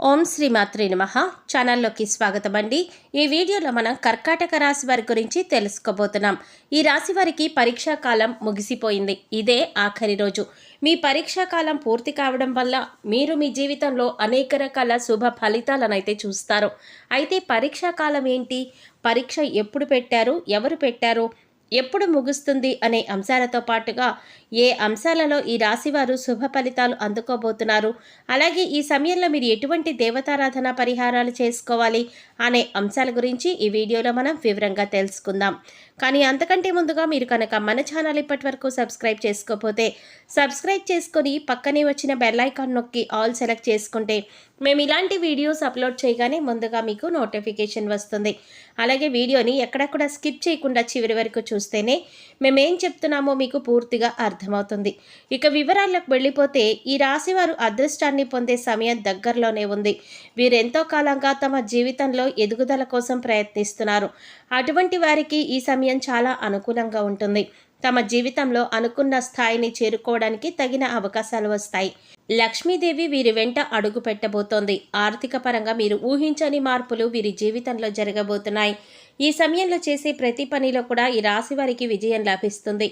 ఓం శ్రీ మాత్రే నమః. ఛానల్లోకి స్వాగతం అండి. ఈ వీడియోలో మనం కర్కాటక రాశి వారి గురించి తెలుసుకోబోతున్నాం. ఈ రాశి వారికి పరీక్షా కాలం ముగిసిపోయింది. ఇదే ఆఖరి రోజు. మీ పరీక్షా కాలం పూర్తి కావడం వల్ల మీరు మీ జీవితంలో అనేక రకాల శుభ ఫలితాలనైతే చూస్తారు. అయితే పరీక్షా కాలం ఏంటి, పరీక్ష ఎప్పుడు పెట్టారు, ఎవరు పెట్టారు, ఎప్పుడు ముగుస్తుంది అనే అంశాలతో పాటుగా ఏ అంశాలలో ఈ రాశివారు శుభ ఫలితాలు అందుకోబోతున్నారు, అలాగే ఈ సమయంలో మీరు ఎటువంటి దేవతారాధన పరిహారాలు చేసుకోవాలి అనే అంశాల గురించి ఈ వీడియోలో మనం వివరంగా తెలుసుకుందాం. కానీ అంతకంటే ముందుగా మీరు కనుక మన ఛానల్ ఇప్పటి వరకు సబ్స్క్రైబ్ చేసుకోకపోతే సబ్స్క్రైబ్ చేసుకొని పక్కనే వచ్చిన బెల్ ఐకాన్ నొక్కి ఆల్ సెలెక్ట్ చేసుకుంటే మేము ఇలాంటి వీడియోస్ అప్లోడ్ చేయగానే ముందుగా మీకు నోటిఫికేషన్ వస్తుంది. అలాగే వీడియోని ఎక్కడక్కడ స్కిప్ చేయకుండా చివరి వరకు చూస్తేనే మేమేం చెప్తున్నామో మీకు పూర్తిగా అర్థమవుతుంది. ఇక వివరాలకు వెళ్ళిపోతే ఈ రాశివారు అదృష్టాన్ని పొందే సమయం దగ్గరలోనే ఉంది. వీరెంతో కాలంగా తమ జీవితంలో ఎదుగుదల కోసం ప్రయత్నిస్తున్నారు. అటువంటి వారికి ఈ సమయం చాలా అనుకూలంగా ఉంటుంది. తమ జీవితంలో అనుకున్న స్థాయిని చేరుకోవడానికి తగిన అవకాశాలు వస్తాయి. లక్ష్మీదేవి వీరి వెంట అడుగు పెట్టబోతోంది. ఆర్థిక పరంగా మీరు ఊహించని మార్పులు వీరి జీవితంలో జరగబోతున్నాయి. ఈ సమయంలో చేసే ప్రతి పనిలో కూడా ఈ రాశి వారికి విజయం లభిస్తుంది.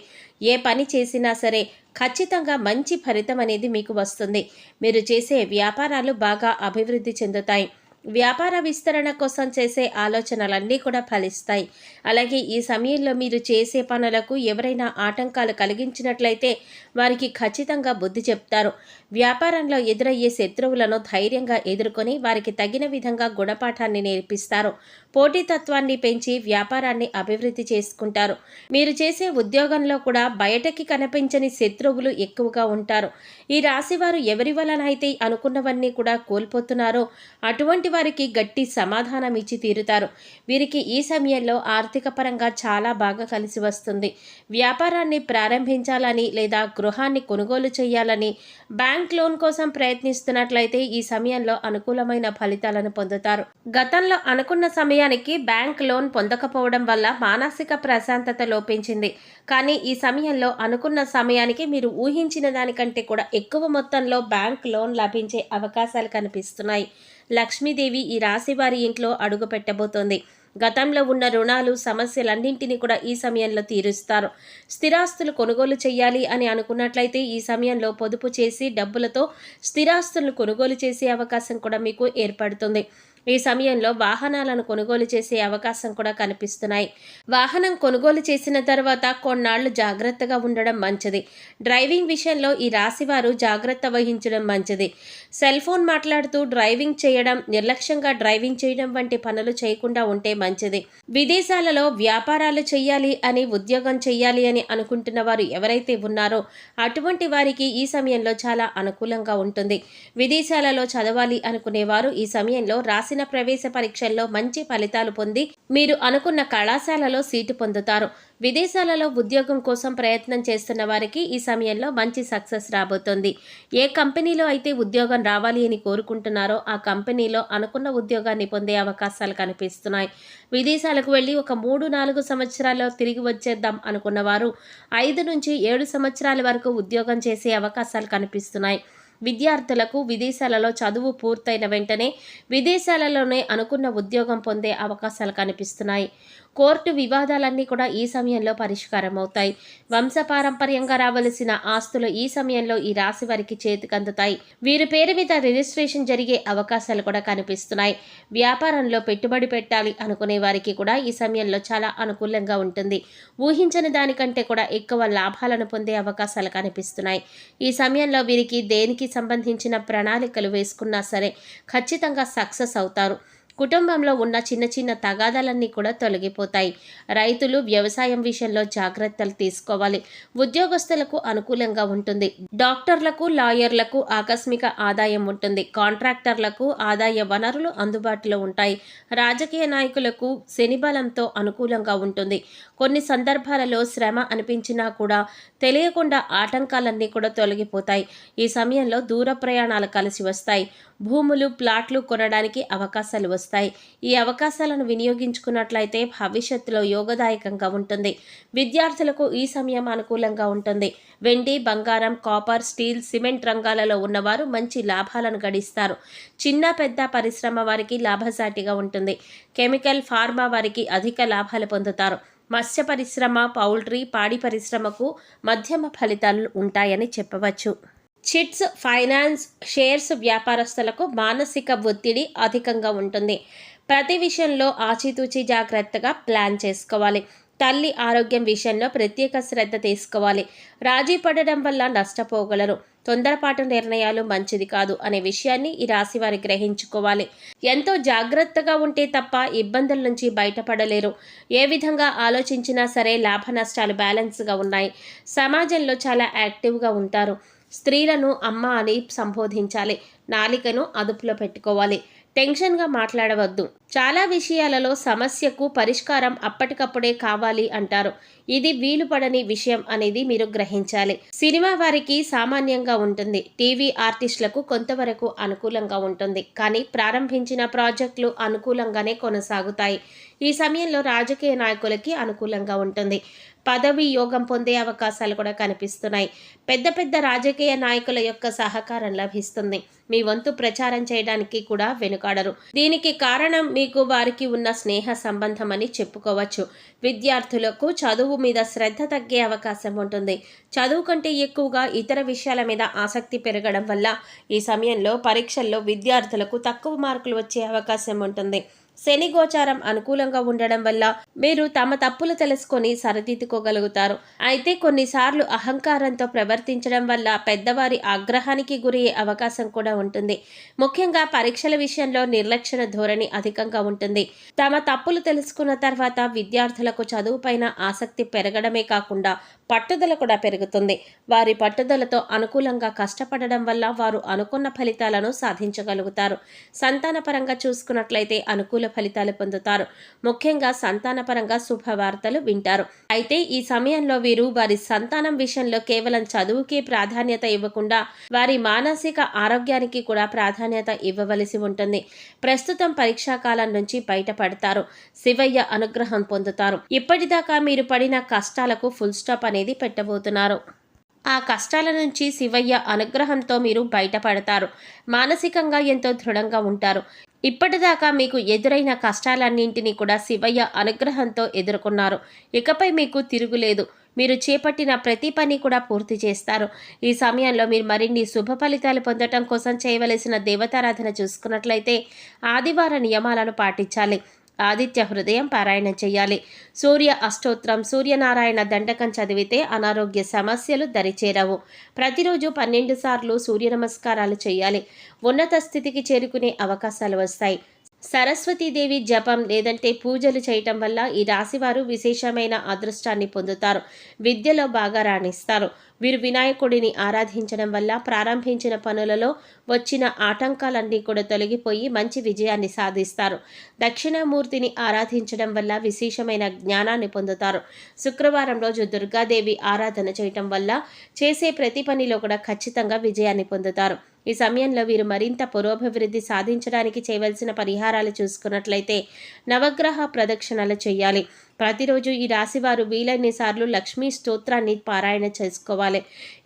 ఏ పని చేసినా సరే ఖచ్చితంగా మంచి ఫలితం అనేది మీకు వస్తుంది. మీరు చేసే వ్యాపారాలు బాగా అభివృద్ధి చెందుతాయి. వ్యాపార విస్తరణ కోసం చేసే ఆలోచనలన్నీ కూడా ఫలిస్తాయి. అలాగే ఈ సమయంలో మీరు చేసే పనులకు ఎవరైనా ఆటంకాలు కలిగించినట్లయితే వారికి ఖచ్చితంగా బుద్ధి చెప్తారు. వ్యాపారంలో ఎదురయ్యే శత్రువులను ధైర్యంగా ఎదుర్కొని వారికి తగిన విధంగా గుణపాఠాన్ని నేర్పిస్తారు. పోటీతత్వాన్ని పెంచి వ్యాపారాన్ని అభివృద్ధి చేసుకుంటారు. మీరు చేసే ఉద్యోగంలో కూడా బయటకి కనిపించని శత్రువులు ఎక్కువగా ఉంటారు. ఈ రాశివారు ఎవరి వలనైతే అనుకున్నవన్నీ కూడా కోల్పోతున్నారో అటువంటి వారికి గట్టి సమాధానం ఇచ్చి తీరుతారు. వీరికి ఈ సమయంలో ఆర్థిక పరంగా చాలా బాగా కలిసి వస్తుంది. వ్యాపారాన్ని ప్రారంభించాలని లేదా గృహాన్ని కొనుగోలు చేయాలని బ్యాంక్ లోన్ కోసం ప్రయత్నిస్తున్నట్లయితే ఈ సమయంలో అనుకూలమైన ఫలితాలను పొందుతారు. గతంలో అనుకున్న సమయానికి బ్యాంక్ లోన్ పొందకపోవడం వల్ల మానసిక ప్రశాంతత లోపించింది. కానీ ఈ సమయంలో అనుకున్న సమయానికి మీరు ఊహించిన దానికంటే కూడా ఎక్కువ మొత్తంలో బ్యాంక్ లోన్ లభించే అవకాశాలు కనిపిస్తున్నాయి. లక్ష్మీదేవి ఈ రాశి వారి ఇంట్లో అడుగు పెట్టబోతోంది. గతంలో ఉన్న రుణాలు సమస్యలన్నింటినీ కూడా ఈ సమయంలో తీరుస్తారు. స్థిరాస్తులు కొనుగోలు చేయాలి అని అనుకున్నట్లయితే ఈ సమయంలో పొదుపు చేసి డబ్బులతో స్థిరాస్తులను కొనుగోలు చేసే అవకాశం కూడా మీకు ఏర్పడుతుంది. ఈ సమయంలో వాహనాలను కొనుగోలు చేసే అవకాశం కూడా కనిపిస్తున్నాయి. వాహనం కొనుగోలు చేసిన తర్వాత కొన్నాళ్లు జాగ్రత్తగా ఉండడం మంచిది. డ్రైవింగ్ విషయంలో ఈ రాశివారు జాగ్రత్త వహించడం మంచిది. సెల్ ఫోన్ మాట్లాడుతూ డ్రైవింగ్ చేయడం, నిర్లక్ష్యంగా డ్రైవింగ్ చేయడం వంటి పనులు చేయకుండా ఉంటే మంచిది. విదేశాలలో వ్యాపారాలు చేయాలి అని, ఉద్యోగం చేయాలి అని అనుకుంటున్న వారు ఎవరైతే ఉన్నారో అటువంటి వారికి ఈ సమయంలో చాలా అనుకూలంగా ఉంటుంది. విదేశాలలో చదవాలి అనుకునేవారు ఈ సమయంలో రాసిన ప్రవేశ పరీక్షల్లో మంచి ఫలితాలు పొంది మీరు అనుకున్న కళాశాలలో సీటు పొందుతారు. విదేశాలలో ఉద్యోగం కోసం ప్రయత్నం చేస్తున్న వారికి ఈ సమయంలో మంచి సక్సెస్ రాబోతోంది. ఏ కంపెనీలో అయితే ఉద్యోగం రావాలి అని కోరుకుంటున్నారో ఆ కంపెనీలో అనుకున్న ఉద్యోగాన్ని పొందే అవకాశాలు కనిపిస్తున్నాయి. విదేశాలకు వెళ్ళి ఒక 3-4 సంవత్సరాల్లో తిరిగి వచ్చేద్దాం అనుకున్న వారు 5 నుంచి 7 సంవత్సరాల వరకు ఉద్యోగం చేసే అవకాశాలు కనిపిస్తున్నాయి. విద్యార్థులకు విదేశాలలో చదువు పూర్తయిన వెంటనే విదేశాలలోనే అనుకున్న ఉద్యోగం పొందే అవకాశాలు కనిపిస్తున్నాయి. కోర్టు వివాదాలన్నీ కూడా ఈ సమయంలో పరిష్కారం అవుతాయి. వంశపారంపర్యంగా రావలసిన ఆస్తులు ఈ సమయంలో ఈ రాశి వారికి చేతికందుతాయి. వీరి పేరు మీద రిజిస్ట్రేషన్ జరిగే అవకాశాలు కూడా కనిపిస్తున్నాయి. వ్యాపారంలో పెట్టుబడి పెట్టాలి అనుకునే వారికి కూడా ఈ సమయంలో చాలా అనుకూలంగా ఉంటుంది. ఊహించని దానికంటే కూడా ఎక్కువ లాభాలను పొందే అవకాశాలు కనిపిస్తున్నాయి. ఈ సమయంలో వీరికి దేనికి సంబంధించిన ప్రణాళికలు వేసుకున్నా సరే ఖచ్చితంగా సక్సెస్ అవుతారు. కుటుంబంలో ఉన్న చిన్న చిన్న తగాదాలన్నీ కూడా తొలగిపోతాయి. రైతులు వ్యవసాయం విషయంలో జాగ్రత్తలు తీసుకోవాలి. ఉద్యోగస్తులకు అనుకూలంగా ఉంటుంది. డాక్టర్లకు, లాయర్లకు ఆకస్మిక ఆదాయం ఉంటుంది. కాంట్రాక్టర్లకు ఆదాయ వనరులు అందుబాటులో ఉంటాయి. రాజకీయ నాయకులకు శని బలంతో అనుకూలంగా ఉంటుంది. కొన్ని సందర్భాలలో శ్రమ అనిపించినా కూడా తెలియకుండా ఆటంకాలన్నీ కూడా తొలగిపోతాయి. ఈ సమయంలో దూర ప్రయాణాలు కలిసి వస్తాయి. భూములు, ప్లాట్లు కొనడానికి అవకాశాలు వస్తాయి. వస్తాయి. ఈ అవకాశాలను వినియోగించుకున్నట్లయితే భవిష్యత్తులో యోగదాయకంగా ఉంటుంది. విద్యార్థులకు ఈ సమయం అనుకూలంగా ఉంటుంది. వెండి, బంగారం, కాపర్, స్టీల్, సిమెంట్ రంగాలలో ఉన్నవారు మంచి లాభాలను గడిస్తారు. చిన్న పెద్ద పరిశ్రమ వారికి లాభసాటిగా ఉంటుంది. కెమికల్, ఫార్మా వారికి అధిక లాభాలు పొందుతారు. మత్స్య పరిశ్రమ, పౌల్ట్రీ, పాడి పరిశ్రమకు మధ్యమ ఫలితాలు ఉంటాయని చెప్పవచ్చు. చిట్స్, ఫైనాన్స్, షేర్స్ వ్యాపారస్తులకు మానసిక ఒత్తిడి అధికంగా ఉంటుంది. ప్రతి విషయంలో ఆచితూచి జాగ్రత్తగా ప్లాన్ చేసుకోవాలి. తల్లి ఆరోగ్యం విషయంలో ప్రత్యేక శ్రద్ధ తీసుకోవాలి. రాజీ పడడం వల్ల నష్టపోగలరు. తొందరపాటు నిర్ణయాలు మంచిది కాదు అనే విషయాన్ని ఈ రాశి వారు గ్రహించుకోవాలి. ఎంతో జాగ్రత్తగా ఉంటే తప్ప ఇబ్బందుల నుంచి బయటపడలేరు. ఏ విధంగా ఆలోచించినా సరే లాభ నష్టాలు బ్యాలెన్స్గా ఉన్నాయి. సమాజంలో చాలా యాక్టివ్గా ఉంటారు. స్త్రీలను అమ్మ అని సంబోధించాలి. నాలికను అదుపులో పెట్టుకోవాలి. టెన్షన్గా మాట్లాడవద్దు. చాలా విషయాలలో సమస్యకు పరిష్కారం అప్పటికప్పుడే కావాలి అంటారు. ఇది వీలుపడని విషయం అనేది మీరు గ్రహించాలి. సినిమా వారికి సామాన్యంగా ఉంటుంది. టీవీ ఆర్టిస్టులకు కొంతవరకు అనుకూలంగా ఉంటుంది. కానీ ప్రారంభించిన ప్రాజెక్టులు అనుకూలంగానే కొనసాగుతాయి. ఈ సమయంలో రాజకీయ నాయకులకి అనుకూలంగా ఉంటుంది. పదవి యోగం పొందే అవకాశాలు కూడా కనిపిస్తున్నాయి. పెద్ద పెద్ద రాజకీయ నాయకుల యొక్క సహకారం లభిస్తుంది. మీ వంతు ప్రచారం చేయడానికి కూడా వెనుకాడరు. దీనికి కారణం మీకు వారికి ఉన్న స్నేహ సంబంధం అని చెప్పుకోవచ్చు. విద్యార్థులకు చదువు మీద శ్రద్ధ తగ్గే అవకాశం ఉంటుంది. చదువు కంటే ఎక్కువగా ఇతర విషయాల మీద ఆసక్తి పెరగడం వల్ల ఈ సమయంలో పరీక్షల్లో విద్యార్థులకు తక్కువ మార్కులు వచ్చే అవకాశం ఉంటుంది. శని గోచారం అనుకూలంగా ఉండడం వల్ల మీరు తమ తప్పులు తెలుసుకొని సరిదిద్దుకోగలుగుతారు. అయితే కొన్నిసార్లు అహంకారంతో ప్రవర్తించడం వల్ల పెద్దవారి ఆగ్రహానికి గురయ్యే అవకాశం కూడా ఉంటుంది. ముఖ్యంగా పరీక్షల విషయంలో నిర్లక్ష్య ధోరణి అధికంగా ఉంటుంది. తమ తప్పులు తెలుసుకున్న తర్వాత విద్యార్థులకు చదువుపైన ఆసక్తి పెరగడమే కాకుండా పట్టుదల కూడా పెరుగుతుంది. వారి పట్టుదలతో అనుకూలంగా కష్టపడడం వల్ల వారు అనుకున్న ఫలితాలను సాధించగలుగుతారు. సంతానపరంగా చూసుకున్నట్లయితే అనుకూల ఫలితాలు పొందుతారు. ముఖ్యంగా సంతానపరంగా శుభవార్తలు వింటారు. అయితే ఈ సమయంలో వీరు వారి సంతానం విషయంలో కేవలం చదువుకి ప్రాధాన్యత ఇవ్వకుండా వారి మానసిక ఆరోగ్యానికి కూడా ప్రాధాన్యత ఇవ్వవలసి ఉంటుంది. ప్రస్తుతం పరీక్షా కాలం నుంచి బయటపడతారు. శివయ్య అనుగ్రహం పొందుతారు. ఇప్పటిదాకా మీరు పడిన కష్టాలకు ఫుల్ స్టాప్ అనేది పెట్టబోతున్నారు. ఆ కష్టాల నుంచి శివయ్య అనుగ్రహంతో మీరు బయటపడతారు. మానసికంగా ఎంతో దృఢంగా ఉంటారు. ఇప్పటిదాకా మీకు ఎదురైన కష్టాలన్నింటినీ కూడా శివయ్య అనుగ్రహంతో ఎదుర్కొన్నారు. ఇకపై మీకు తిరుగులేదు. మీరు చేపట్టిన ప్రతి పని కూడా పూర్తి చేస్తారు. ఈ సమయంలో మీరు మరిన్ని శుభ ఫలితాలు పొందటం కోసం చేయవలసిన దేవతారాధన చూసుకున్నట్లయితే ఆదివార నియమాలను పాటించాలి. ఆదిత్య హృదయం పారాయణం చేయాలి. సూర్య అష్టోత్తరం, సూర్యనారాయణ దండకం చదివితే అనారోగ్య సమస్యలు దరిచేరవు. ప్రతిరోజు 12 సార్లు సూర్య నమస్కారాలు చేయాలి. ఉన్నత స్థితికి చేరుకునే అవకాశాలు వస్తాయి. సరస్వతీదేవి జపం లేదంటే పూజలు చేయటం వల్ల ఈ రాశివారు విశేషమైన అదృష్టాన్ని పొందుతారు. విద్యలో బాగా రాణిస్తారు. వీరు వినాయకుడిని ఆరాధించడం వల్ల ప్రారంభించిన పనులలో వచ్చిన ఆటంకాలన్నీ కూడా తొలగిపోయి మంచి విజయాన్ని సాధిస్తారు. దక్షిణామూర్తిని ఆరాధించడం వల్ల విశేషమైన జ్ఞానాన్ని పొందుతారు. శుక్రవారం రోజు దుర్గాదేవి ఆరాధన చేయటం వల్ల చేసే ప్రతి పనిలో కూడా ఖచ్చితంగా విజయాన్ని పొందుతారు. ఈ సమయంలో వీరు మరింత పురోభివృద్ధి సాధించడానికి చేయవలసిన పరిహారాలు చూసుకున్నట్లయితే నవగ్రహ ప్రదక్షిణలు చేయాలి. ప్రతిరోజు ఈ రాశివారు వీలైన సార్లు లక్ష్మీ స్తోత్రాన్ని పారాయణ చేసుకోవాలి.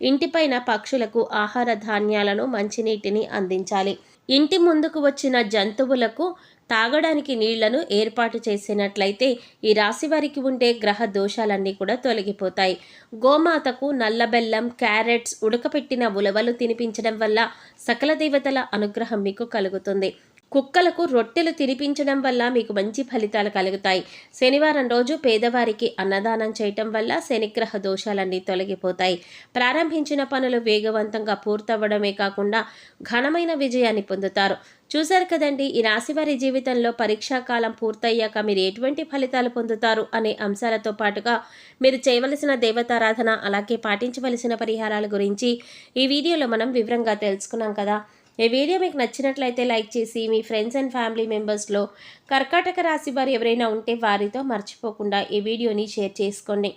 ఇంటిపైన పక్షులకు ఆహార ధాన్యాలను, మంచినీటిని అందించాలి. ఇంటి ముందుకు వచ్చిన జంతువులకు తాగడానికి నీళ్లను ఏర్పాటు చేసినట్లయితే ఈ రాశి వారికి ఉండే గ్రహ దోషాలన్నీ కూడా తొలగిపోతాయి. గోమాతకు నల్ల బెల్లం, క్యారెట్స్, ఉడకపెట్టిన ఉలవలు తినిపించడం వల్ల సకల దేవతల అనుగ్రహం మీకు కలుగుతుంది. కుక్కలకు రొట్టెలు తినిపించడం వల్ల మీకు మంచి ఫలితాలు కలుగుతాయి. శనివారం రోజు పేదవారికి అన్నదానం చేయటం వల్ల శనిగ్రహ దోషాలన్నీ తొలగిపోతాయి. ప్రారంభించిన పనులు వేగవంతంగా పూర్తవ్వడమే కాకుండా ఘనమైన విజయాన్ని పొందుతారు. చూశారు కదండి, ఈ రాశివారి జీవితంలో పరీక్షాకాలం పూర్తయ్యాక మీరు ఎటువంటి ఫలితాలు పొందుతారు అనే అంశాలతో పాటుగా మీరు చేయవలసిన దేవతారాధన, అలాగే పాటించవలసిన పరిహారాల గురించి ఈ వీడియోలో మనం వివరంగా తెలుసుకున్నాం కదా. ఈ వీడియో మీకు నచ్చినట్లయితే లైక్ చేసి మీ ఫ్రెండ్స్ అండ్ ఫ్యామిలీ మెంబర్స్లో కర్కాటక రాశి వారు ఎవరైనా ఉంటే వారితో మర్చిపోకుండా ఈ వీడియోని షేర్ చేసుకోండి.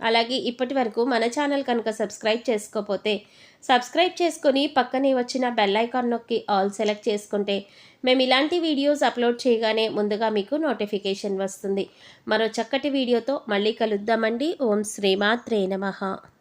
అలాగే ఇప్పటి వరకు మన ఛానల్ కనుక సబ్స్క్రైబ్ చేసుకోకపోతే సబ్స్క్రైబ్ చేసుకొని పక్కనే వచ్చిన బెల్ ఐకాన్ నొక్కి ఆల్ సెలెక్ట్ చేసుకుంటే మేము ఇలాంటి వీడియోస్ అప్లోడ్ చేయగానే ముందుగా మీకు నోటిఫికేషన్ వస్తుంది. మరో చక్కటి వీడియోతో మళ్ళీ కలుద్దామండి. ఓం శ్రీమాత్రే నమః.